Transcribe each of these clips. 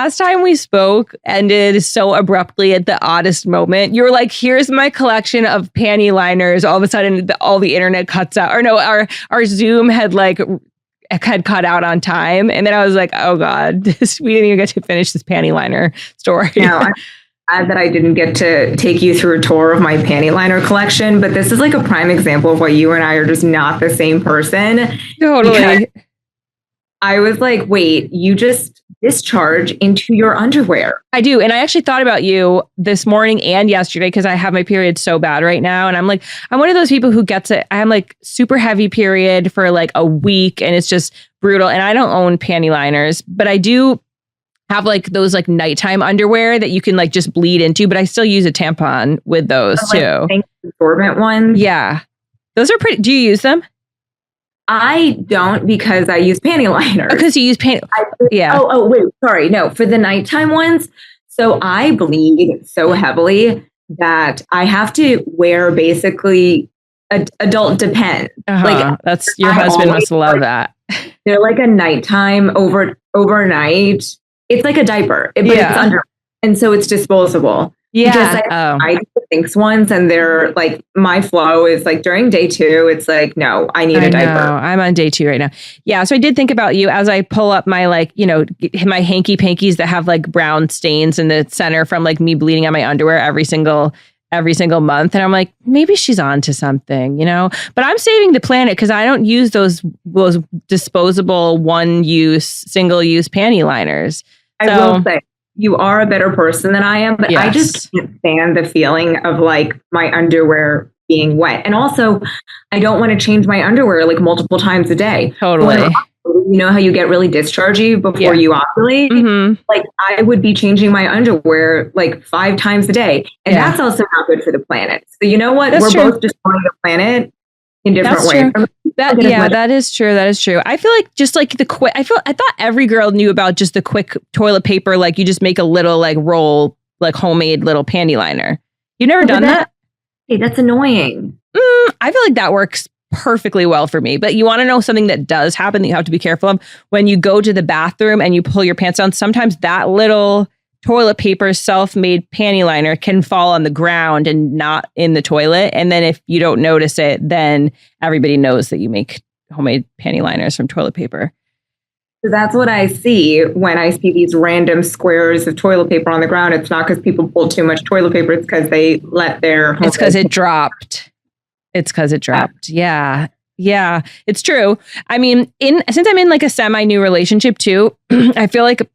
last time we spoke ended so abruptly at the oddest moment. You were like, here's my collection of panty liners. All of a sudden, all the internet cuts out. Or no, our Zoom had cut out on time. And then I was like, oh God, we didn't even get to finish this panty liner story. No, I'm glad that I didn't get to take you through a tour of my panty liner collection, but this is like a prime example of why you and I are just not the same person. Totally. I was like, wait, you just discharge into your underwear. I do. And I actually thought about you this morning and yesterday because I have my period so bad right now. And I'm like, I'm one of those people who gets it. I'm like super heavy period for like a week and it's just brutal. And I don't own panty liners, but I do have like those like nighttime underwear that you can like just bleed into, but I still use a tampon with those too. Absorbent ones. Yeah. Those are pretty. Do you use them? I don't because I use panty liners. Because you use panty. Yeah. Oh, wait. Sorry. No, for the nighttime ones. So I bleed so heavily that I have to wear basically adult Depend. Like that's your husband must love that. They're like a nighttime overnight. It's like a diaper, but it's under, and so it's disposable. Yeah. Because I do the Thinx ones and they're like, my flow is like during day 2, it's like, no, I need a diaper. I'm on day 2 right now. Yeah. So I did think about you as I pull up my my hanky pankies that have like brown stains in the center from like me bleeding on my underwear every single month. And I'm like, maybe she's on to something, but I'm saving the planet because I don't use those disposable single use panty liners. I will say, you are a better person than I am, but I just can't stand the feeling of like my underwear being wet. And also, I don't want to change my underwear like multiple times a day. Totally. You know how you get really dischargey before you ovulate? Mm-hmm. Like I would be changing my underwear like 5 times a day. And that's also not good for the planet. So you know what? We're both destroying the planet in different ways. That is true. That is true. I feel like just like I thought every girl knew about just the quick toilet paper. Like you just make a little like roll, like homemade little panty liner. You've never done that? Hey, that's annoying. I feel like that works perfectly well for me. But you want to know something that does happen that you have to be careful of when you go to the bathroom and you pull your pants down. Sometimes that little toilet paper self-made panty liner can fall on the ground and not in the toilet. And then if you don't notice it, then everybody knows that you make homemade panty liners from toilet paper. So that's what I see when I see these random squares of toilet paper on the ground. It's not because people pulled too much toilet paper. It's because they let their... It's because it dropped. Yeah. Yeah, it's true. I mean, since I'm in like a semi-new relationship too, I feel like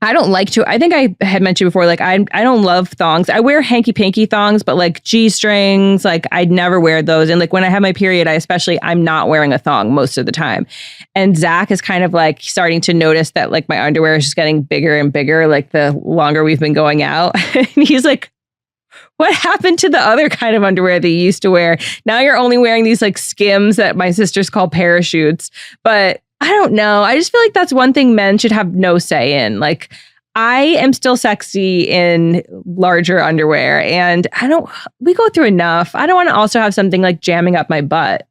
I don't like to. I think I had mentioned before, like I don't love thongs. I wear hanky panky thongs, but like G-strings, like I'd never wear those. And like when I have my period, I'm not wearing a thong most of the time. And Zach is kind of like starting to notice that like my underwear is just getting bigger and bigger, like the longer we've been going out. And he's like, what happened to the other kind of underwear that you used to wear? Now you're only wearing these like Skims that my sisters call parachutes. But I don't know. I just feel like that's one thing men should have no say in. Like, I am still sexy in larger underwear and we go through enough. I don't want to also have something like jamming up my butt.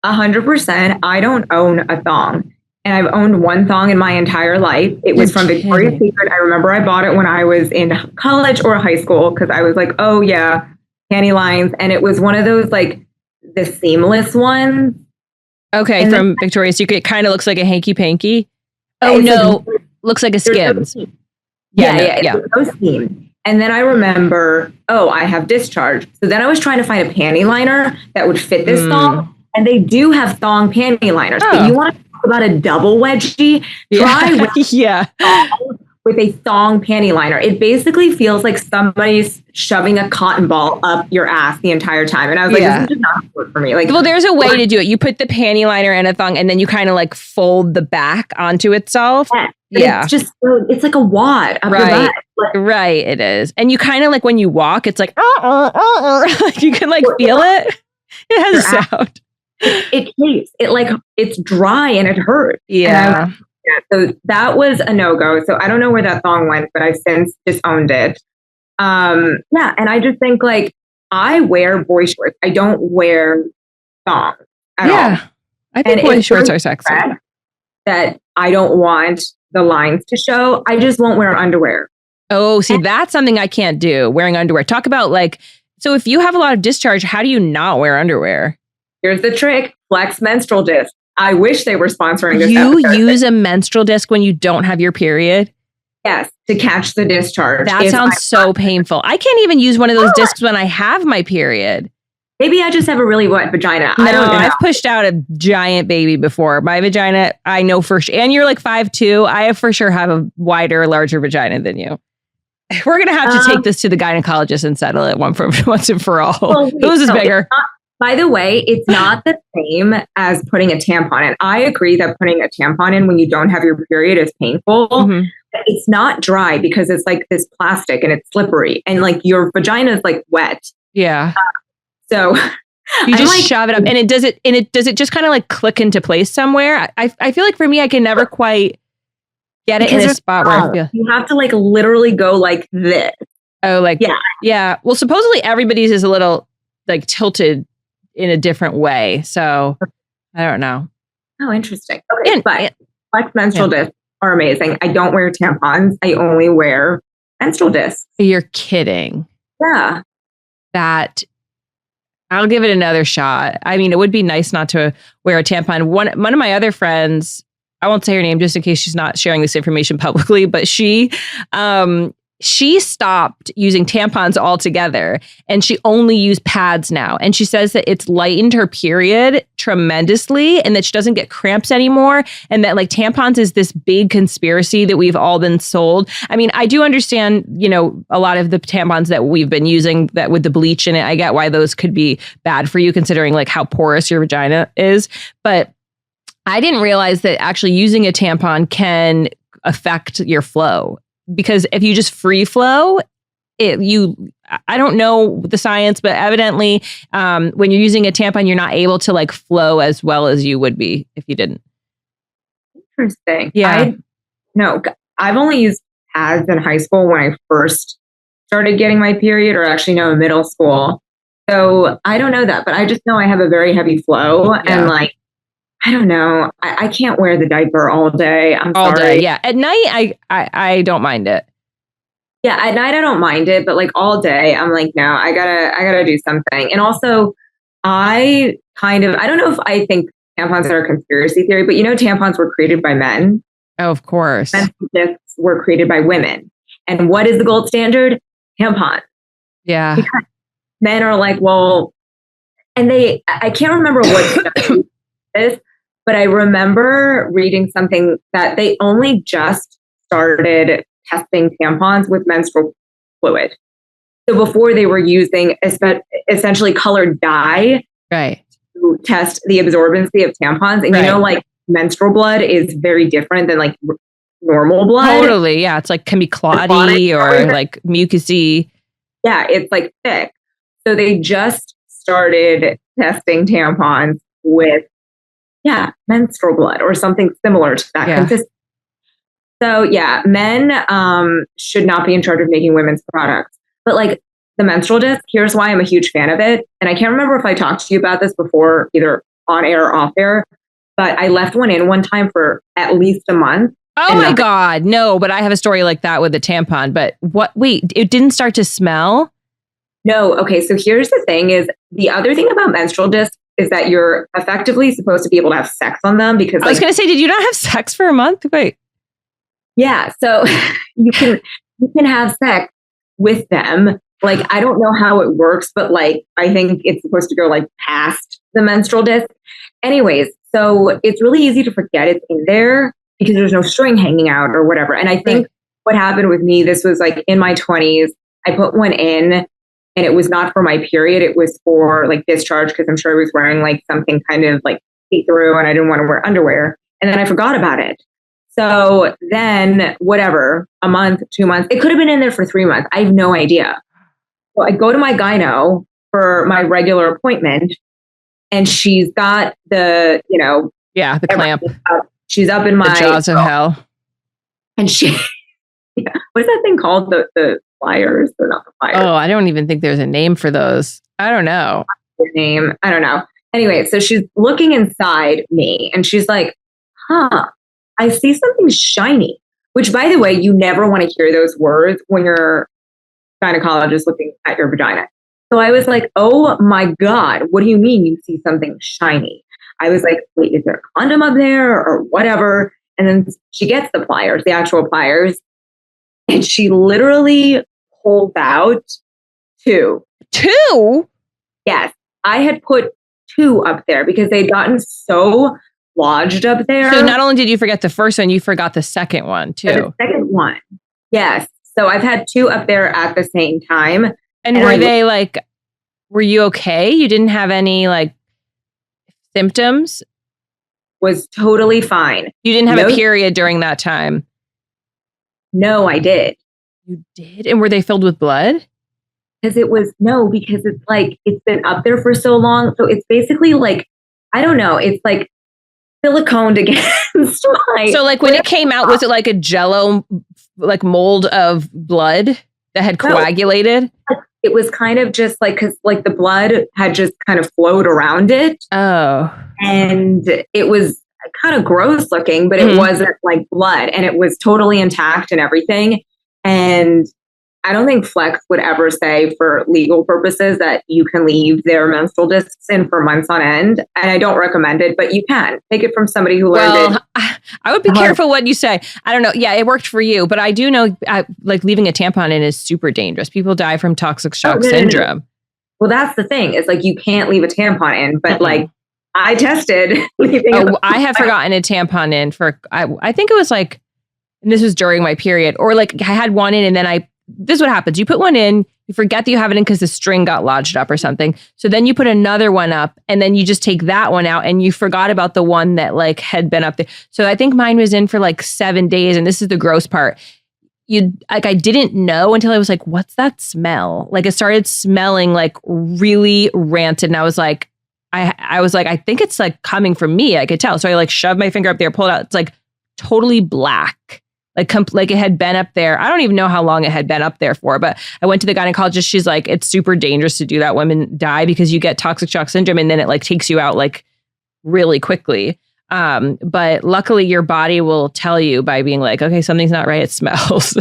100%. I don't own a thong. And I've owned one thong in my entire life. It was from Victoria's Secret. I remember I bought it when I was in college or high school because I was like, oh yeah, panty lines. And it was one of those like the seamless ones. Okay, and from Victoria's Secret. It kind of looks like a hanky panky. Oh no, looks like a Skims. Yeah. No seam. And then I remember, I have discharge. So then I was trying to find a panty liner that would fit this thong. And they do have thong panty liners. But you want to talk about a double wedgie? Try with a thong panty liner. It basically feels like somebody's shoving a cotton ball up your ass the entire time. And I was like, this does not work for me. Like, well, there's a way to do it. You put the panty liner in a thong and then you kind of like fold the back onto itself. Yeah. It's just, it's like a wad up your butt. Right, it is. And you kind of like when you walk, it's like, like you can like feel it. It has a sound. It tastes, it's dry and it hurts. Yeah. So that was a no-go. So I don't know where that thong went, but I've since disowned it. And I just think like I wear boy shorts. I don't wear thongs at all. I think boy shorts are sexy. that I don't want the lines to show, I just won't wear underwear. Oh, see, that's something I can't do, wearing underwear. Talk about like, so if you have a lot of discharge, how do you not wear underwear? Here's the trick, Flex menstrual disc. I wish they were sponsoring this You episode. use a menstrual disc when you don't have your period? Yes, to catch the discharge. That sounds so painful. I can't even use one of those discs when I have my period. Maybe I just have a really wet vagina. No, I don't know. I've pushed out a giant baby before. My vagina, I know for sure. And you're like 5'2". I for sure have a wider, larger vagina than you. We're going to have to take this to the gynecologist and settle it once and for all. Well, Whose is bigger? By the way, it's not the same as putting a tampon in. I agree that putting a tampon in when you don't have your period is painful. Mm-hmm. It's not dry because it's like this plastic and it's slippery and like your vagina is like wet. Yeah. So you just shove it up and does it just kind of like click into place somewhere? I feel like for me, I can never quite get it in a spot where I feel you have to like literally go like this. Oh, like, yeah. Well, supposedly everybody's is a little like tilted in a different way. So I don't know. Oh, interesting. Okay. But Flex menstrual discs are amazing. I don't wear tampons. I only wear menstrual discs. You're kidding. Yeah. I'll give it another shot. I mean, it would be nice not to wear a tampon. One of my other friends, I won't say her name just in case she's not sharing this information publicly, but she stopped using tampons altogether and she only used pads now. And she says that it's lightened her period tremendously and that she doesn't get cramps anymore. And that like tampons is this big conspiracy that we've all been sold. I mean, I do understand, a lot of the tampons that we've been using that with the bleach in it, I get why those could be bad for you considering like how porous your vagina is. But I didn't realize that actually using a tampon can affect your flow. Because if you just free flow, I don't know the science, but evidently when you're using a tampon, you're not able to like flow as well as you would be if you didn't. Interesting. Yeah. I've only used pads in high school when I first started getting my period, or actually no, in middle school. So I don't know that, but I just know I have a very heavy flow and like, I don't know. I can't wear the diaper all day. I'm all sorry. Day, yeah. At night, I don't mind it. Yeah, at night I don't mind it, but like all day, I'm like, no, I gotta do something. And also, I don't know if I think tampons are a conspiracy theory, but tampons were created by men. Oh, of course. Menstrual discs were created by women. And what is the gold standard? Tampon. Yeah. Because men are like, well, and I can't remember what is. But I remember reading something that they only just started testing tampons with menstrual fluid. So before they were using essentially colored dye to test the absorbency of tampons. And like menstrual blood is very different than like normal blood. Totally. Yeah. It's like can be clotty or like mucousy. Yeah. It's like thick. So they just started testing tampons with menstrual blood or something similar to that. Yeah. So men should not be in charge of making women's products. But like the menstrual disc, here's why I'm a huge fan of it. And I can't remember if I talked to you about this before, either on air or off air, but I left one in one time for at least a month. Oh my God. No, but I have a story like that with a tampon. But wait, it didn't start to smell? No. Okay. So here's the thing is the other thing about menstrual discs is that you're effectively supposed to be able to have sex on them because I was going to say, did you not have sex for a month? Wait. Yeah. So you can have sex with them. Like, I don't know how it works, but like, I think it's supposed to go like past the menstrual disc. Anyways, so it's really easy to forget it's in there because there's no string hanging out or whatever. And I think what happened with me, this was like in my 20s, I put one in. And it was not for my period. It was for like discharge because I'm sure I was wearing like something kind of like see-through and I didn't want to wear underwear. And then I forgot about it. So then whatever, a month, 2 months, it could have been in there for 3 months. I have no idea. So I go to my gyno for my regular appointment and she's got the, the clamp. She's up in my the jaws of hell. And she, what is that thing called? The pliers? They're not the pliers. Oh, I don't even think there's a name for those. I don't know. Name. I don't know. Anyway, so she's looking inside me and she's like, huh, I see something shiny, which, by the way, you never want to hear those words when your gynecologist looking at your vagina. So I was like, oh my God, what do you mean you see something shiny? I was like, wait, is there a condom up there or whatever? And then she gets the pliers, the actual pliers, and she literally pulled out 2. 2? Yes. I had put 2 up there because they'd gotten so lodged up there. So not only did you forget the first one, you forgot the second one too. The second one. Yes. So I've had 2 up there at the same time. And were they like, were you okay? You didn't have any like symptoms? Was totally fine. You didn't have a period during that time? No, I did. You did? And were they filled with blood? Because it's like, it's been up there for so long. So it's basically like, I don't know. It's like siliconed against my... So like when it came out, was it like a jello, like mold of blood that had coagulated? No, it was kind of just like, because like the blood had just kind of flowed around it. Oh. And it was kind of gross looking, but it wasn't like blood, and it was totally intact and everything. And I don't think Flex would ever say for legal purposes that you can leave their menstrual discs in for months on end. And I don't recommend it, but you can take it from somebody who learned it. I would be careful what you say. I don't know. Yeah, it worked for you, but I do know like leaving a tampon in is super dangerous. People die from toxic shock syndrome. Well, that's the thing. It's like you can't leave a tampon in, but like I tested. I have forgotten a tampon in for, I think it was like, and this was during my period, or like I had one in and then this is what happens. You put one in, you forget that you have it in because the string got lodged up or something. So then you put another one up and then you just take that one out and you forgot about the one that like had been up there. So I think mine was in for like 7 days. And this is the gross part. I didn't know until I was like, what's that smell? Like it started smelling like really rancid. And I was like, I think it's like coming from me. I could tell. So I like shoved my finger up there, pulled it out. It's like totally black. Like it had been up there. I don't even know how long it had been up there for, but I went to the gynecologist. She's like, it's super dangerous to do that. Women die because you get toxic shock syndrome and then it like takes you out like really quickly. But luckily your body will tell you by being like, okay, something's not right. It smells.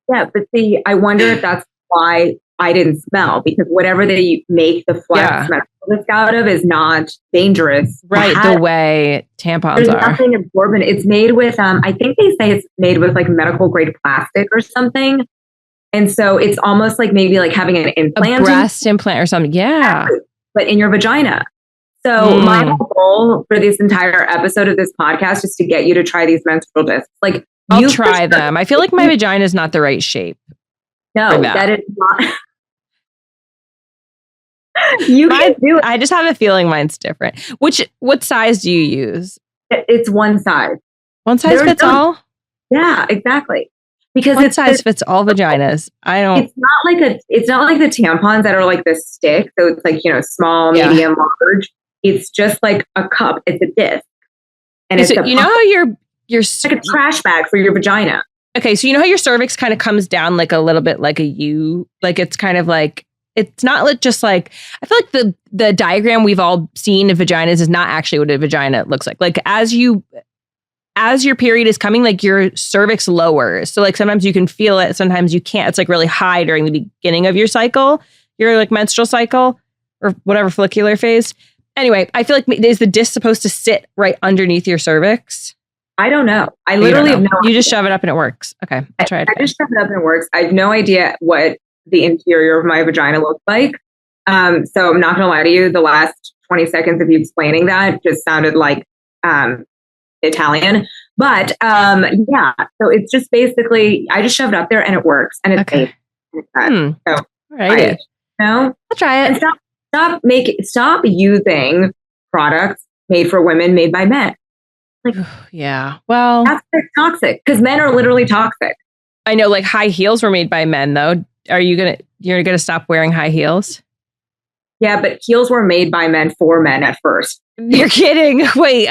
Yeah. But see, I wonder if that's why I didn't smell, because whatever they make the Flex menstrual out of is not dangerous. Right. The way tampons There's are. nothing absorbent. It's made with, I think they say it's made with like medical grade plastic or something. And so it's almost like maybe like having an implant. A breast implant or something. Yeah. But in your vagina. So my goal for this entire episode of this podcast is to get you to try these menstrual discs. Like I'll try them. I feel like my vagina is not the right shape. No, that is not. You can do it. I just have a feeling mine's different. What size do you use? It's one size. One size fits all? Yeah, exactly. Because one size fits all vaginas. It's not like the tampons that are like the stick. So it's like, small, medium, large. It's just like a cup. It's a disc. And it's you know how you're like a trash bag for your vagina. Okay, so you know how your cervix kind of comes down like a little bit like a U? Like it's kind of like, it's not just like, I feel like the diagram we've all seen of vaginas is not actually what a vagina looks like. Like as your period is coming, like your cervix lowers. So like sometimes you can feel it, sometimes you can't. It's like really high during the beginning of your cycle, your like menstrual cycle or whatever follicular phase. Anyway, I feel like, is the disc supposed to sit right underneath your cervix? I don't know. I literally have no idea. You just shove it up and it works. Okay, I'll try it. I just shove it up and it works. I have no idea what the interior of my vagina looks like. So I'm not going to lie to you. The last 20 seconds of you explaining that just sounded like Italian. But yeah, so it's just basically, I just shove it up there and it works. And it's safe. So, all right. I'll try it. And stop using products made for women, made by men. Like, yeah. Well, that's toxic because men are literally toxic. I know, like high heels were made by men though. You're gonna stop wearing high heels? Yeah, but heels were made by men for men at first. You're kidding. Wait,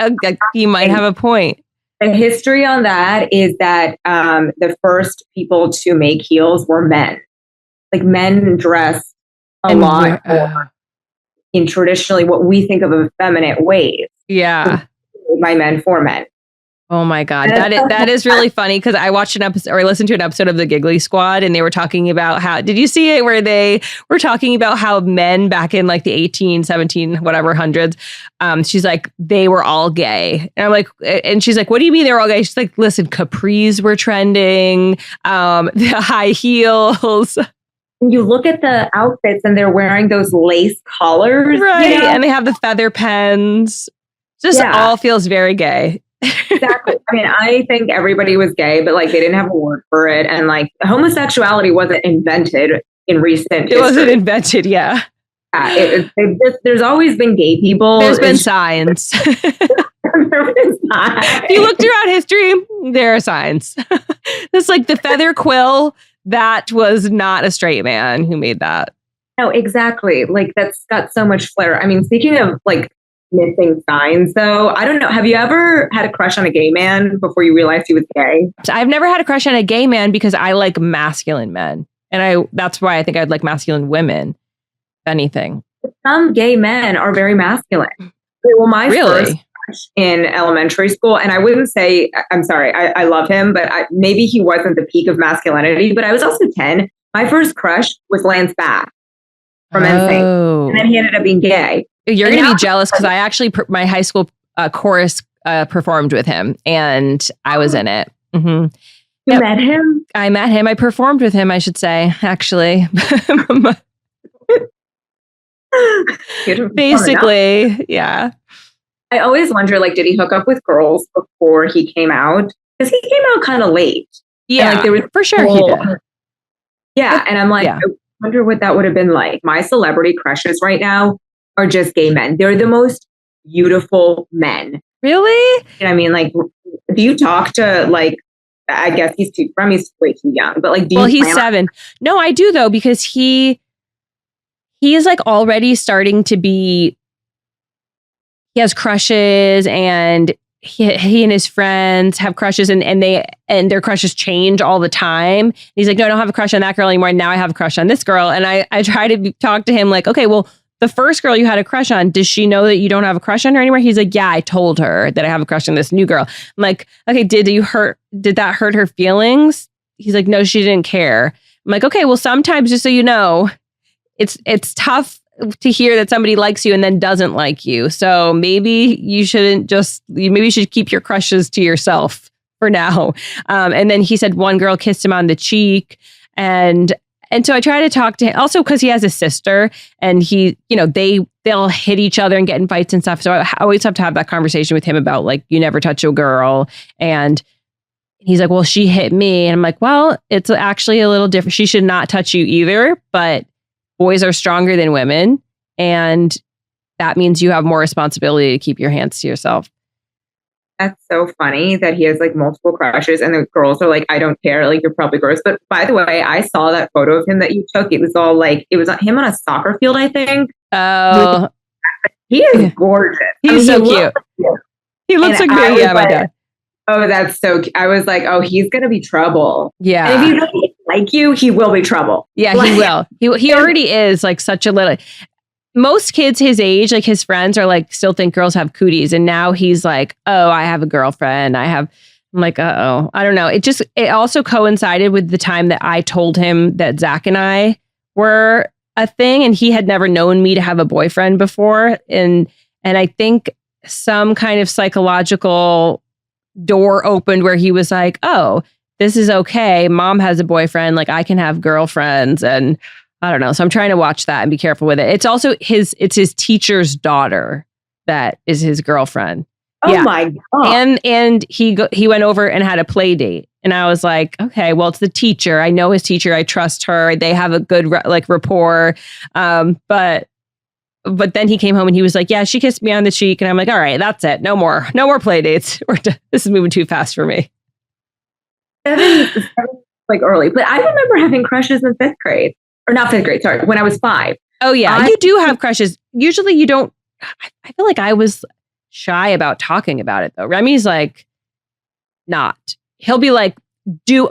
you might have a point. The history on that is that the first people to make heels were men. Like men dress a lot more in traditionally what we think of effeminate ways. Yeah. By men for men. Oh my God. That is really funny because I watched an episode or listened to an episode of the Giggly Squad and they were talking about how, did you see it where they were talking about how men back in like the 18, 17, whatever hundreds, she's like, they were all gay. And I'm like, and she's like, what do you mean they're all gay? She's like, listen, capris were trending, the high heels. You look at the outfits and they're wearing those lace collars. Right. You know? And they have the feather pens. Just all feels very gay. Exactly. I mean, I think everybody was gay, but like they didn't have a word for it. And like homosexuality wasn't invented in recent history. It wasn't invented, yeah. There's always been gay people. There's been signs. If you look throughout history, there are signs. It's like the feather quill, that was not a straight man who made that. No, exactly. Like that's got so much flair. I mean, speaking of like missing signs though, I don't know. Have you ever had a crush on a gay man before you realized he was gay? I've never had a crush on a gay man because I like masculine men. And that's why I think I'd like masculine women, if anything. Some gay men are very masculine. Well, my first crush in elementary school, and I wouldn't say, I'm sorry, I love him, but maybe he wasn't the peak of masculinity, but I was also 10. My first crush was Lance Bass from NSYNC. And then he ended up being gay. You're going to be jealous because I actually, my high school chorus performed with him and I was in it. Mm-hmm. You met him? I met him. I performed with him, I should say, actually. Basically, yeah. I always wonder, like, did he hook up with girls before he came out? Because he came out kind of late. Yeah, and, like, there was for sure he did. Yeah, and I'm like, I wonder what that would have been like. My celebrity crushes right now are just gay men. They're the most beautiful men. Really? And I mean, like, do you talk to, like, I guess Remi's way too young, but like, he's 7. No, I do though, because he is like already starting to be, he has crushes and he and his friends have crushes and their crushes change all the time. And he's like, no, I don't have a crush on that girl anymore. Now I have a crush on this girl. And I try to talk to him like, okay, well, the first girl you had a crush on, does she know that you don't have a crush on her anymore? He's like, yeah, I told her that I have a crush on this new girl. I'm like, okay, did that hurt her feelings? He's like, no, she didn't care. I'm like, okay, well, sometimes, just so you know, it's tough to hear that somebody likes you and then doesn't like you. So maybe you should keep your crushes to yourself for now. And then he said one girl kissed him on the cheek, and so I try to talk to him also because he has a sister and they'll hit each other and get in fights and stuff. So I always have to have that conversation with him about like, you never touch a girl. And he's like, well, she hit me. And I'm like, well, it's actually a little different. She should not touch you either, but boys are stronger than women. And that means you have more responsibility to keep your hands to yourself. That's so funny that he has like multiple crushes and the girls are like, I don't care. Like, you're probably gross. But by the way, I saw that photo of him that you took. It was all like, it was him on a soccer field, I think. Oh, he is gorgeous. He's so cute. He looks like me. Yeah, my dad. Oh, that's so cute. I was like, oh, he's going to be trouble. Yeah. And if he doesn't like you, he will be trouble. Yeah, he will. He already is like such a little... Most kids his age, like his friends are like, still think girls have cooties. And now he's like, oh, I have a girlfriend. I'm like, uh-oh. I don't know. It also coincided with the time that I told him that Zach and I were a thing. And he had never known me to have a boyfriend before. And I think some kind of psychological door opened where he was like, oh, this is okay. Mom has a boyfriend. Like, I can have girlfriends. And I don't know. So I'm trying to watch that and be careful with it. It's also his teacher's daughter that is his girlfriend. Oh my God. And he went over and had a play date. And I was like, okay, well, it's the teacher. I know his teacher. I trust her. They have a good rapport. But then he came home and he was like, yeah, she kissed me on the cheek. And I'm like, all right, that's it. No more play dates. This is moving too fast for me. 7 is like early, but I remember having crushes in 5th grade. Or not 5th grade, sorry, when I was 5. Oh, yeah. You do have crushes. Usually you don't. I feel like I was shy about talking about it, though. Remi's like, not. He'll be like,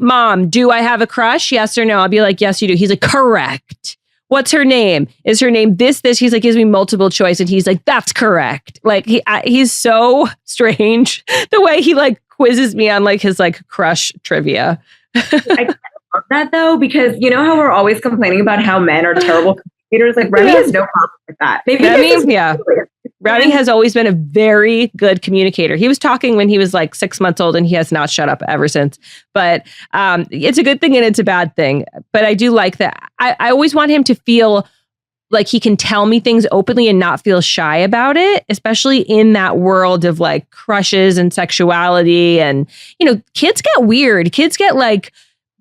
Mom, do I have a crush? Yes or no? I'll be like, yes, you do. He's like, correct. What's her name? Is her name this? He's like, gives me multiple choice. And he's like, that's correct. Like, he's so strange the way he like quizzes me on like his like crush trivia. I love that though, because you know how we're always complaining about how men are terrible communicators? Like Remi has no problem with that. Maybe Remi has always been a very good communicator. He was talking when he was like 6 months old and he has not shut up ever since. But it's a good thing and it's a bad thing. But I do like that. I always want him to feel like he can tell me things openly and not feel shy about it, especially in that world of like crushes and sexuality. And, you know, kids get weird. Kids get like,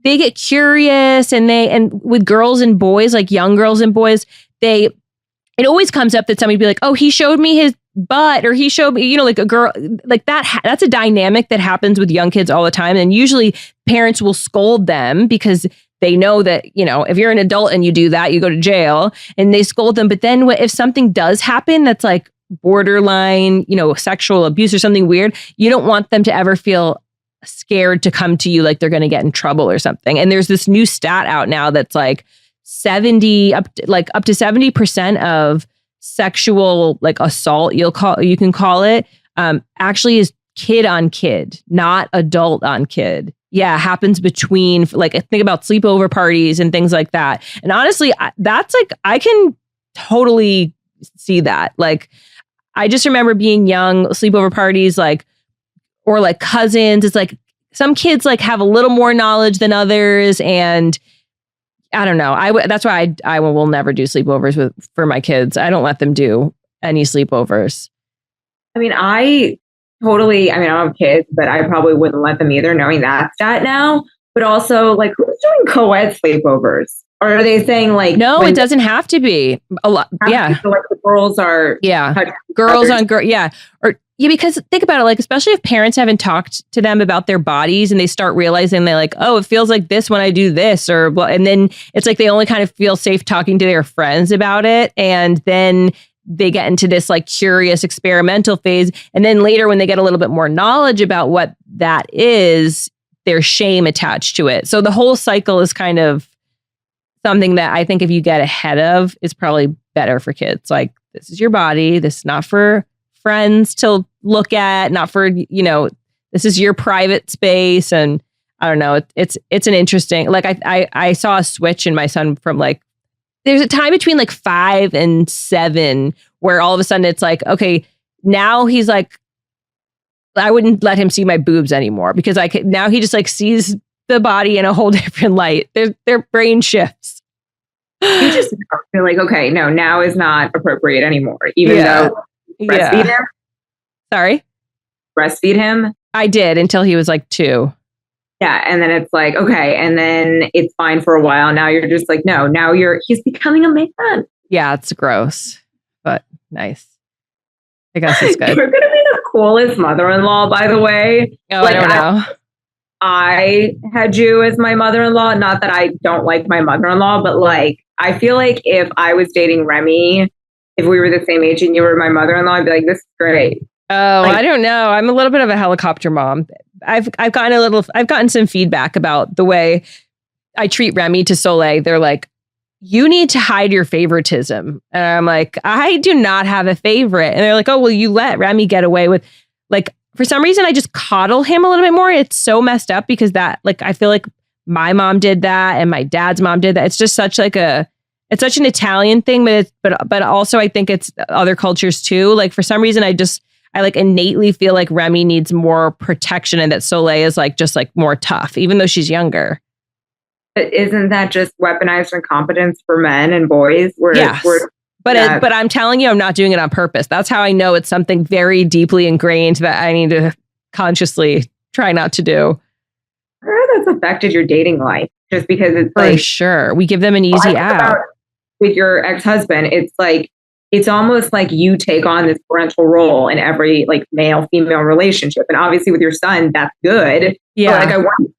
they get curious and with girls and boys, like young girls and boys, it always comes up that somebody'd be like, oh, he showed me his butt or he showed me, you know, like a girl like that. That's a dynamic that happens with young kids all the time. And usually parents will scold them because they know that, you know, if you're an adult and you do that, you go to jail, and they scold them. But then if something does happen that's like borderline, you know, sexual abuse or something weird, you don't want them to ever feel scared to come to you like they're going to get in trouble or something. And there's this new stat out now that's like up to 70% of sexual like assault, you can call it, actually is kid on kid, not adult on kid. Yeah, happens between, like, think about sleepover parties and things like that. And honestly, that's like, I can totally see that. Like, I just remember being young, sleepover parties, like, or like cousins. It's like some kids like have a little more knowledge than others. And I don't know. That's why I will never do sleepovers for my kids. I don't let them do any sleepovers. I mean, I don't have kids, but I probably wouldn't let them either, knowing that stat now. But also, like, who's doing co-ed sleepovers? Or are they saying like, no, it doesn't have to be a lot. Yeah, so, like the girls are girls on girl. Yeah, or yeah, because think about it, like especially if parents haven't talked to them about their bodies and they start realizing they're like, oh, it feels like this when I do this, or and then it's like they only kind of feel safe talking to their friends about it, and then they get into this like curious experimental phase. And then later when they get a little bit more knowledge about what that is, there's shame attached to it. So the whole cycle is kind of something that I think if you get ahead of is probably better for kids. Like, this is your body. This is not for friends to look at, not for, you know, this is your private space. And I don't know, it's an interesting, like I saw a switch in my son from like, there's a time between like 5 and 7 where all of a sudden it's like, okay, now he's like, I wouldn't let him see my boobs anymore because now he just like sees the body in a whole different light. Their brain shifts. You just feel like, okay, no, now is not appropriate anymore, even though breastfeed him. Sorry? Breastfeed him? I did until he was like 2. Yeah. And then it's like, okay. And then it's fine for a while. Now you're just like, no, now he's becoming a man. Yeah, it's gross, but nice. I guess it's good. You're going to be the coolest mother-in-law, by the way. Oh, like, I don't know. I had you as my mother-in-law. Not that I don't like my mother-in-law, but like, I feel like if I was dating Remi, if we were the same age and you were my mother-in-law, I'd be like, this is great. Oh, like, I don't know. I'm a little bit of a helicopter mom. I've gotten some feedback about the way I treat Remi to Soleil. They're like, you need to hide your favoritism. And I'm like, I do not have a favorite. And they're like, oh, well, you let Remi get away with, like, for some reason, I just coddle him a little bit more. It's so messed up because that, like, I feel like my mom did that and my dad's mom did that. It's just such like it's such an Italian thing, but also I think it's other cultures too. Like, for some reason, I like innately feel like Remi needs more protection and that Soleil is like just like more tough, even though she's younger. But isn't that just weaponized incompetence for men and boys? Yes. But I'm telling you, I'm not doing it on purpose. That's how I know it's something very deeply ingrained that I need to consciously try not to do. That's affected your dating life just because it's for sure. We give them an easy out. With your ex-husband, it's like, it's almost like you take on this parental role in every like male-female relationship. And obviously with your son, that's good. Yeah. But, like, I want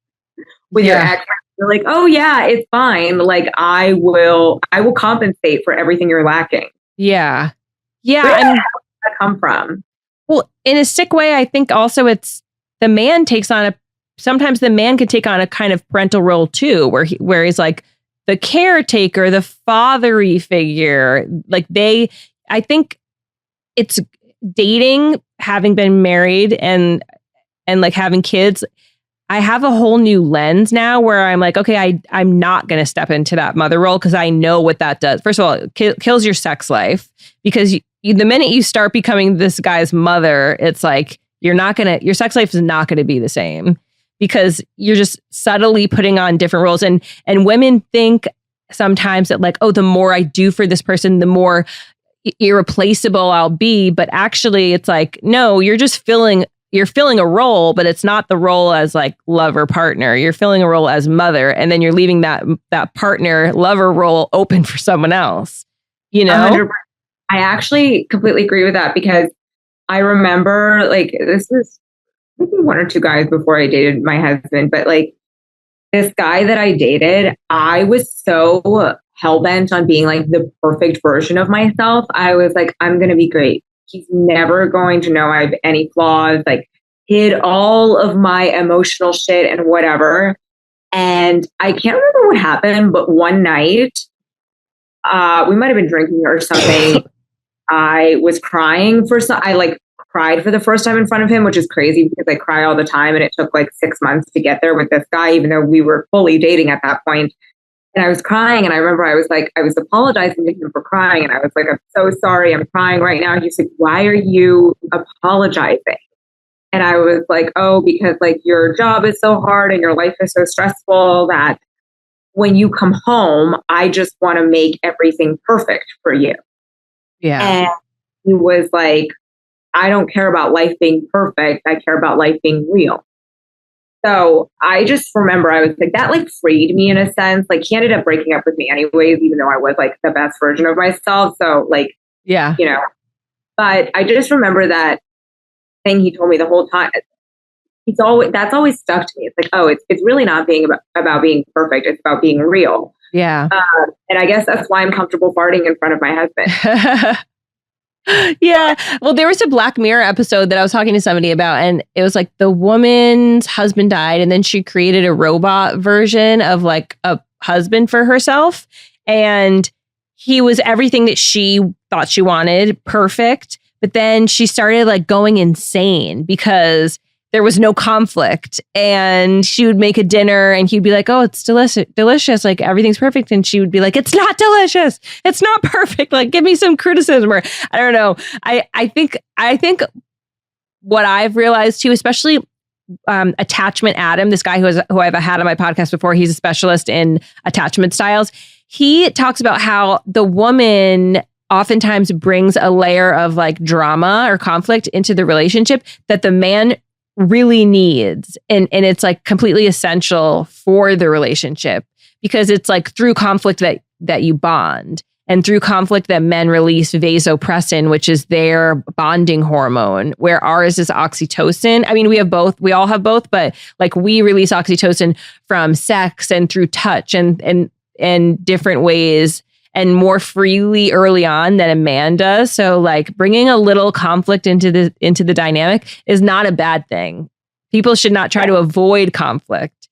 with your ex, you're like, oh yeah, it's fine. Like I will compensate for everything you're lacking. Yeah. Yeah. Where did that come from? Well, in a sick way, I think also it's the man sometimes the man can take on a kind of parental role too, where he's like the caretaker, the father-y figure. Like I think it's dating, having been married and and like having kids, I have a whole new lens now where I'm like, okay, I'm not going to step into that mother role because I know what that does. First of all, it kills your sex life because the minute you start becoming this guy's mother, it's like your sex life is not going to be the same because you're just subtly putting on different roles. And women think sometimes that like, oh, the more I do for this person, the more irreplaceable I'll be. But actually, it's like, no, you're filling a role, but it's not the role as like lover partner. You're filling a role as mother, and then you're leaving that partner lover role open for someone else. You know, 100%. I actually completely agree with that because I remember like this was maybe one or two guys before I dated my husband, but like this guy that I dated, I was so hell-bent on being like the perfect version of myself. I was like, I'm going to be great. He's never going to know I have any flaws, like hid all of my emotional shit and whatever. And I can't remember what happened, but one night, we might have been drinking or something. I was crying I like cried for the first time in front of him, which is crazy because I cry all the time. And it took like 6 months to get there with this guy, even though we were fully dating at that point. And I was crying. And I remember I was apologizing to him for crying. And I was like, I'm so sorry. I'm crying right now. He's like, why are you apologizing? And I was like, oh, because like your job is so hard and your life is so stressful that when you come home, I just want to make everything perfect for you. Yeah. And he was like, I don't care about life being perfect. I care about life being real. So I just remember I was like, that like freed me in a sense. Like he ended up breaking up with me anyways, even though I was like the best version of myself. So like, yeah, you know, but I just remember that thing he told me the whole time. That's always stuck to me. It's like, oh, it's really not being about being perfect. It's about being real. Yeah. And I guess that's why I'm comfortable farting in front of my husband. Yeah. Well, there was a Black Mirror episode that I was talking to somebody about, and it was like the woman's husband died, and then she created a robot version of like a husband for herself. And he was everything that she thought she wanted, perfect. But then she started like going insane because there was no conflict, and she would make a dinner and he'd be like, oh, it's delicious. Like everything's perfect. And she would be like, it's not delicious. It's not perfect. Like, give me some criticism. Or I don't know. I think what I've realized too, especially Attachment Adam, this guy who I've had on my podcast before, he's a specialist in attachment styles. He talks about how the woman oftentimes brings a layer of like drama or conflict into the relationship that the man really needs, and it's like completely essential for the relationship, because it's like through conflict that you bond, and through conflict that men release vasopressin, which is their bonding hormone, where ours is oxytocin. I mean, we all have both, but like we release oxytocin from sex and through touch and different ways, and more freely early on than a man does. So like bringing a little conflict into the dynamic is not a bad thing. People should not try to avoid conflict.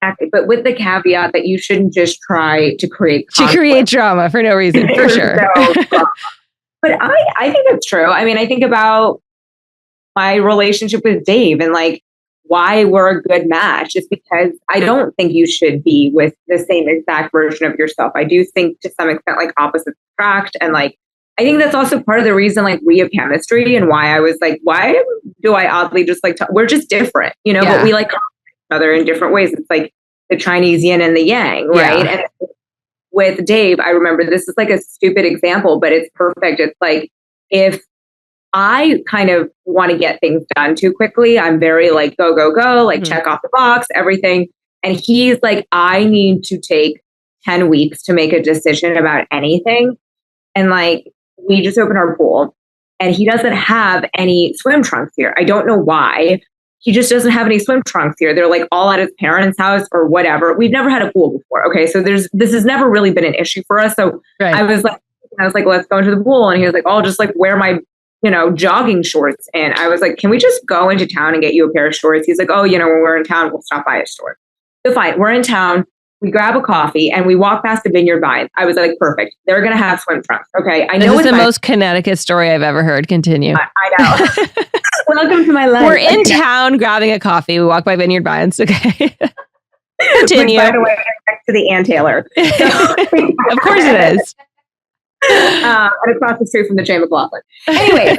Exactly. But with the caveat that you shouldn't just try to create conflict. To create drama for no reason, for sure. But I think that's true. I mean, I think about my relationship with Dave and like why we're a good match is because I don't think you should be with the same exact version of yourself. I do think to some extent like opposites attract. And like, I think that's also part of the reason like we have chemistry, and why I was like, why do I oddly just like, we're just different, you know, but we like each other in different ways. It's like the Chinese yin and the yang, right? Yeah. And with Dave, I remember this is like a stupid example, but it's perfect. It's like, if I kind of want to get things done too quickly, I'm very like, go, like check off the box, everything. And he's like, I need to take 10 weeks to make a decision about anything. And like, we just opened our pool and he doesn't have any swim trunks here. I don't know why. He just doesn't have any swim trunks here. They're like all at his parents' house or whatever. We've never had a pool before. Okay. So this has never really been an issue for us. So right. I was like, let's go into the pool. And he was like, I'll just like wear my jogging shorts. And I was like, can we just go into town and get you a pair of shorts? He's like, oh, when we're in town, we'll stop by a store. So fine. We're in town. We grab a coffee and we walk past the Vineyard Vines. I was like, perfect. They're going to have swim trunks. Okay. I know this is the most Connecticut story I've ever heard. Continue. I know. Welcome to my life. We're in town grabbing a coffee. We walk by Vineyard Vines. Okay. Continue. Which, by the way, next to the Ann Taylor. Of course it is. And across the street from the Jay McLaughlin. Anyway,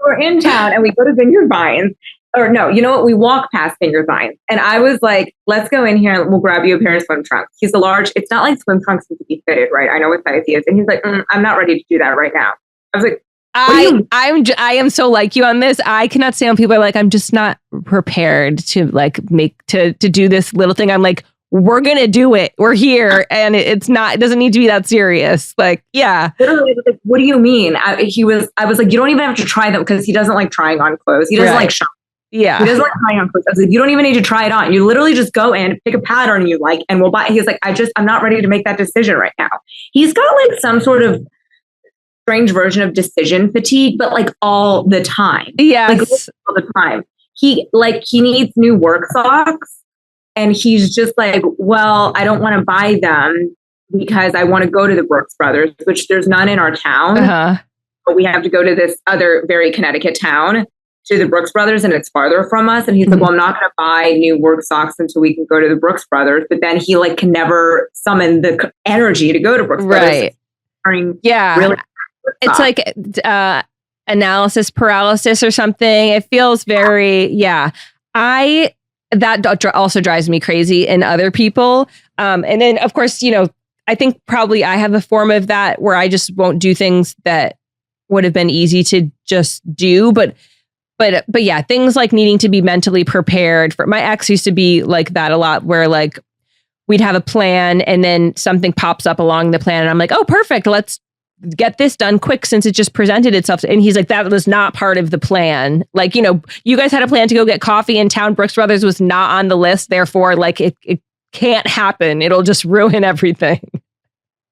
we're in town and we go to Vineyard Vines. Or no, you know what? We walk past Vineyard Vines. And I was like, let's go in here and we'll grab you a pair of swim trunks. He's a large, it's not like swim trunks need to be fitted, right? I know what size he is. And he's like, I'm not ready to do that right now. I was like, I am so like you on this. I cannot stand when people are like, I'm just not prepared to like to do this little thing. I'm like, we're going to do it. We're here. And it doesn't need to be that serious. Like, yeah. Literally, like, what do you mean? I was like, you don't even have to try them because he doesn't like trying on clothes. He doesn't like shopping. Yeah. He doesn't like trying on clothes. I was like, you don't even need to try it on. You literally just go in, pick a pattern you like, and we'll buy. He's like, I'm not ready to make that decision right now. He's got like some sort of strange version of decision fatigue, but like all the time. Yes. Like all the time. He needs new work socks. And he's just like, well, I don't want to buy them because I want to go to the Brooks Brothers, which there's none in our town. Uh-huh. But we have to go to this other very Connecticut town to the Brooks Brothers, and it's farther from us. And he's like, well, I'm not going to buy new work socks until we can go to the Brooks Brothers. But then he like can never summon the energy to go to Brooks Brothers. Right. Yeah. Really it's like analysis paralysis or something. It feels very, that also drives me crazy in other people. And then, of course, I think probably I have a form of that where I just won't do things that would have been easy to just do. But yeah, things like needing to be mentally prepared for. My ex used to be like that a lot, where like we'd have a plan and then something pops up along the plan and I'm like, oh, perfect. Let's get this done quick since it just presented itself. And he's like, that was not part of the plan. Like, you guys had a plan to go get coffee in town. Brooks Brothers was not on the list. Therefore, like it can't happen. It'll just ruin everything.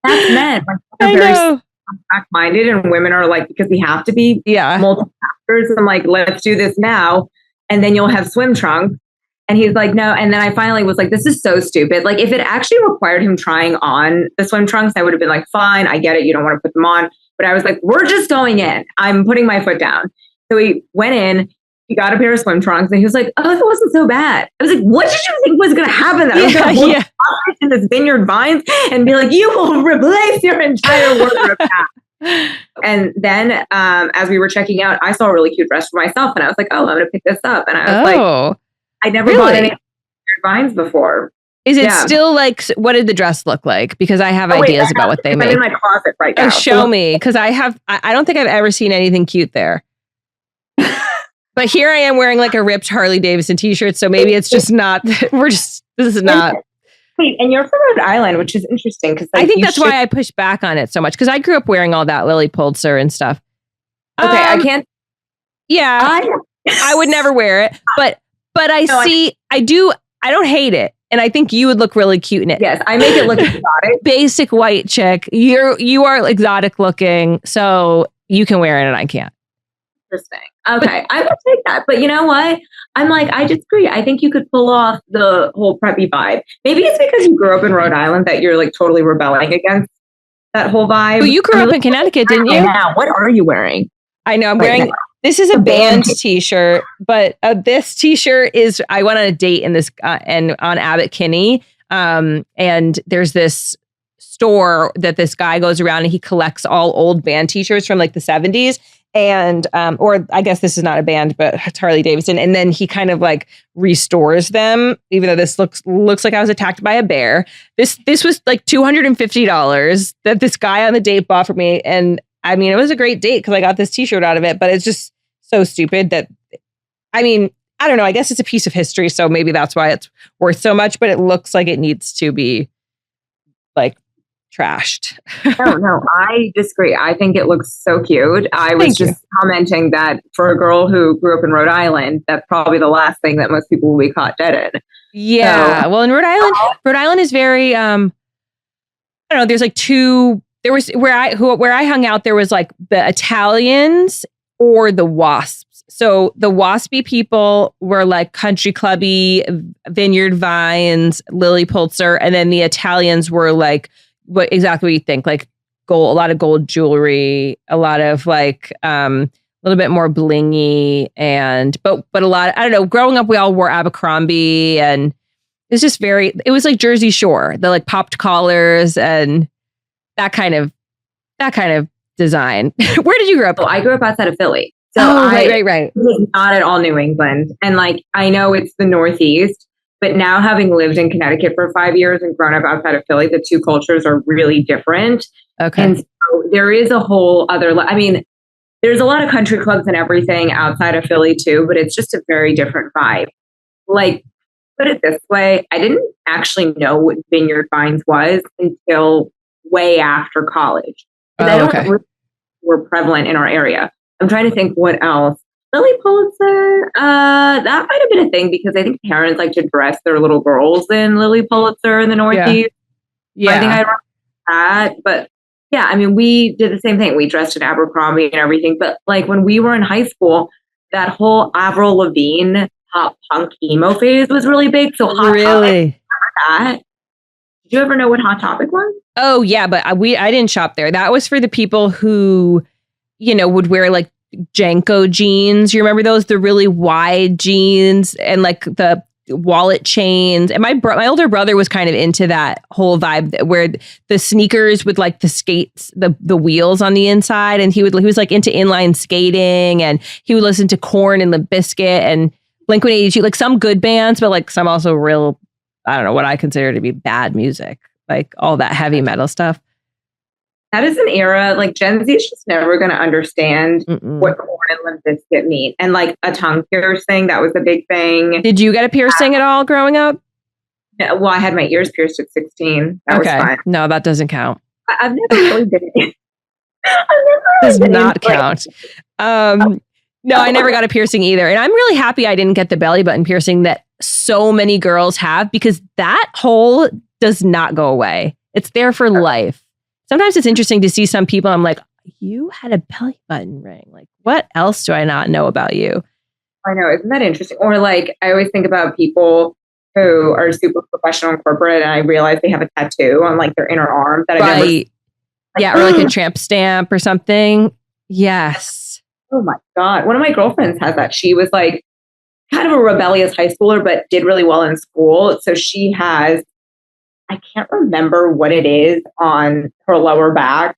That's men. Like, I know. Contract-minded, and women are like, because we have to be multitaskers. I'm like, let's do this now. And then you'll have swim trunks. And he's like, no. And then I finally was like, this is so stupid. Like, if it actually required him trying on the swim trunks, I would have been like, fine, I get it. You don't want to put them on. But I was like, we're just going in. I'm putting my foot down. So he went in, he got a pair of swim trunks, and he was like, oh, it wasn't so bad. I was like, what did you think was going to happen? I was going to in this Vineyard Vines and be like, you will replace your entire wardrobe now. And then as we were checking out, I saw a really cute dress for myself. And I was like, oh, I'm going to pick this up. And I was like, I never bought any Vineyard Vines before. Is it still like, what did the dress look like? Because I have ideas about what they make. I'm in my closet right now. Oh, show me. Because I don't think I've ever seen anything cute there. But here I am wearing like a ripped Harley Davidson t-shirt. So maybe it's just not, this is not. Wait, and you're from Rhode Island, which is interesting. Because I think that's why I push back on it so much. Because I grew up wearing all that Lily Pulitzer and stuff. Okay, I can't. Yeah, I would never wear it. But I don't hate it. And I think you would look really cute in it. Yes, I make it look exotic. Basic white chick. You are exotic looking. So you can wear it and I can't. Interesting. Okay, I would take that. But you know what? I'm like, I disagree. I think you could pull off the whole preppy vibe. Maybe it's because you grew up in Rhode Island that you're like totally rebelling against that whole vibe. Well, you grew up in Connecticut, didn't you? Now, what are you wearing? I know I'm wearing. This is a band t-shirt, but this t-shirt is. I went on a date in this and on Abbot Kinney, and there's this store that this guy goes around and he collects all old band t-shirts from like the 70s. And, or I guess this is not a band, but it's Harley Davidson. And then he kind of like restores them, even though this looks like I was attacked by a bear. This was like $250 that this guy on the date bought for me. And I mean, it was a great date because I got this t-shirt out of it, but it's just so stupid that, I mean, I don't know. I guess it's a piece of history. So maybe that's why it's worth so much, but it looks like it needs to be like trashed. No, I disagree. I think it looks so cute. I was just commenting that for a girl who grew up in Rhode Island, that's probably the last thing that most people will be caught dead in. Yeah. So, well, in Rhode Island is very, I don't know, there's like there was where I hung out, there was like the Italians or the Wasps So the waspy people were like country clubby, Vineyard Vines, Lily Pulitzer, and then the Italians were like exactly what you think, like gold, a lot of gold jewelry, a lot of like a little bit more blingy, and but a lot. I don't know. Growing up, we all wore Abercrombie, and it's just it was like Jersey Shore, the like popped collars and that kind of design. Where did you grow up? I grew up outside of Philly. So right. It was not at all New England. And like, I know it's the Northeast, but now having lived in Connecticut for 5 years and grown up outside of Philly, the two cultures are really different. Okay. And so there is a whole other, I mean, there's a lot of country clubs and everything outside of Philly too, but it's just a very different vibe. Like, put it this way, I didn't actually know what Vineyard Vines was until way after college. I don't really were prevalent in our area. I'm trying to think what else. Lily Pulitzer, that might have been a thing because I think parents like to dress their little girls in Lily Pulitzer in the Northeast. Yeah. I think I remember that. But yeah, I mean, we did the same thing. We dressed in Abercrombie and everything. But like when we were in high school, that whole Avril Lavigne pop punk emo phase was really big. So Hot Topic, that. Did you ever know what Hot Topic was? Oh yeah, but I didn't shop there. That was for the people who, would wear like Janko jeans. You remember those? The really wide jeans and like the wallet chains. And my older brother was kind of into that whole vibe where the sneakers with like the skates, the wheels on the inside. And he was like into inline skating, and he would listen to Korn and Limp Bizkit and Blink-182, like some good bands, but like some also real, I don't know, what I consider to be bad music, like all that heavy metal stuff. That is an era, like Gen Z is just never going to understand what Korn and Limp Bizkit mean. And like a tongue piercing, that was a big thing. Did you get a piercing at all growing up? Yeah, well, I had my ears pierced at 16. That was fine. No, that doesn't count. I've never really been. Does not count. No, I never got a piercing either. And I'm really happy I didn't get the belly button piercing that so many girls have, because that hole does not go away. It's there for life. Sometimes it's interesting to see some people, I'm like, you had a belly button ring. Like, what else do I not know about you? I know. Isn't that interesting? Or like, I always think about people who are super professional and corporate, and I realize they have a tattoo on like their inner arm that I never... Yeah, or like a tramp stamp or something. Yes. Oh my God. One of my girlfriends has that. She was like kind of a rebellious high schooler, but did really well in school. So she has, I can't remember what it is on her lower back,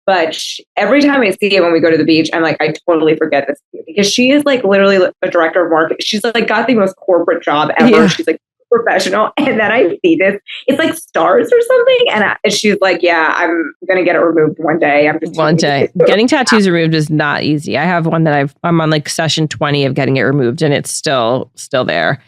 but every time I see it when we go to the beach, I'm like, I totally forget this because she is like literally a director of marketing. She's like got the most corporate job ever. Yeah. She's like professional. And then I see this, it's like stars or something. And she's like, yeah, I'm going to get it removed one day. One day. Getting tattoos removed is not easy. I have one that I'm on like session 20 of getting it removed, and it's still there.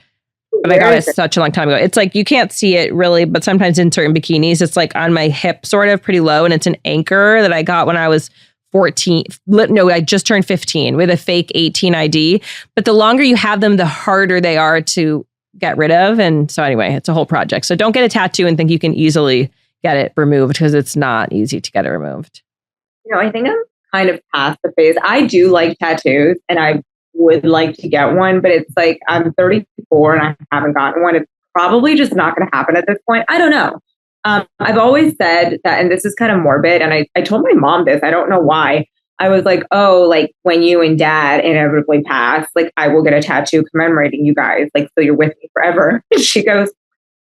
But I got it such a long time ago. It's like, you can't see it really, but sometimes in certain bikinis, it's like on my hip, sort of pretty low. And it's an anchor that I got when I was 14. No, I just turned 15 with a fake 18 ID. But the longer you have them, the harder they are to get rid of. And so anyway, it's a whole project. So don't get a tattoo and think you can easily get it removed, because it's not easy to get it removed. I think I'm kind of past the phase. I do like tattoos, and I would like to get one, but it's like I'm 34 and I haven't gotten one. It's probably just not going to happen at this point. I don't know. I've always said that, and this is kind of morbid, and I told my mom this, I don't know why. I was like, oh, like when you and dad inevitably pass, like I will get a tattoo commemorating you guys, like so you're with me forever. And she goes,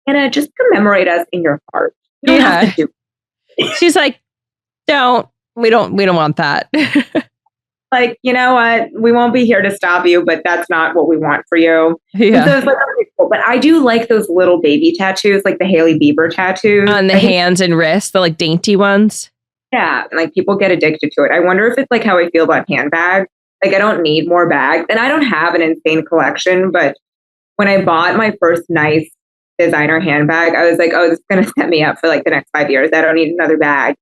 Anna, just commemorate us in your heart. You don't have to do. She's like, we don't want that. Like, you know what? We won't be here to stop you, but that's not what we want for you. Yeah. So it's like, okay, cool. But I do like those little baby tattoos, like the Hailey Bieber tattoos. On the hands and wrists, the like dainty ones. Yeah. And like people get addicted to it. I wonder if it's like how I feel about handbags. Like I don't need more bags. And I don't have an insane collection, but when I bought my first nice designer handbag, I was like, oh, this is going to set me up for like the next 5 years. I don't need another bag.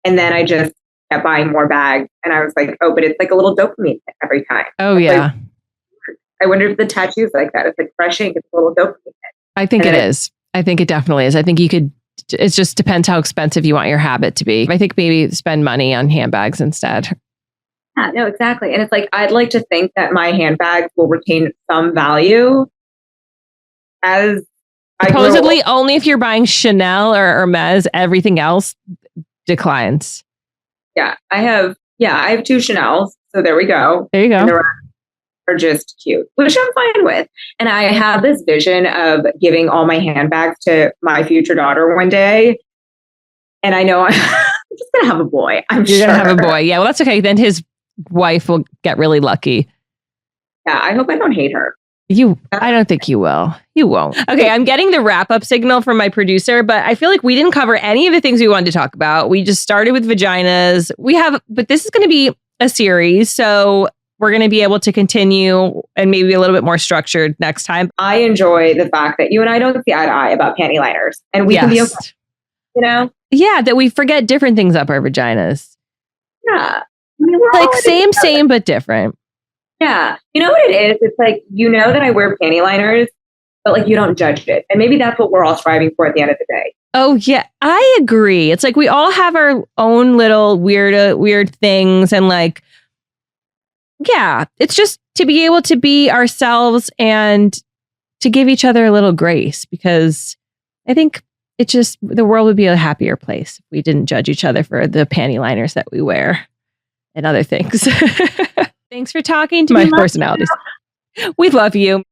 And then I just kept buying more bags. And I was like, oh, but it's like a little dopamine hit every time. Oh, yeah. Like, I wonder if the tattoo's like that. It's like fresh ink. It's a little dopamine hit. I think it is. I think it definitely is. I think you could, it just depends how expensive you want your habit to be. I think maybe spend money on handbags instead. Yeah, no, exactly. And it's like, I'd like to think that my handbags will retain some value as supposedly only if you're buying Chanel or Hermes, everything else declines. Yeah, I have 2 Chanels. So there we go. There you go. And the rest are just cute, which I'm fine with. And I have this vision of giving all my handbags to my future daughter one day. And I know I'm just going to have a boy. You're going to have a boy. Yeah, well, that's okay. Then his wife will get really lucky. Yeah, I hope I don't hate her. I don't think you will. You won't. Okay, I'm getting the wrap-up signal from my producer, but I feel like we didn't cover any of the things we wanted to talk about. We just started with vaginas. But this is going to be a series, so we're going to be able to continue and maybe a little bit more structured next time. I enjoy the fact that you and I don't see eye to eye about panty liners, and we can be okay, you know? Yeah, that we forget different things up our vaginas. Yeah. We're like same, but different. Yeah. You know what it is? It's like, you know that I wear panty liners, but like you don't judge it. And maybe that's what we're all striving for at the end of the day. Oh, yeah. I agree. It's like we all have our own little weird things. And like, yeah, it's just to be able to be ourselves and to give each other a little grace, because I think the world would be a happier place if we didn't judge each other for the panty liners that we wear and other things. Thanks for talking to my personalities. We love you.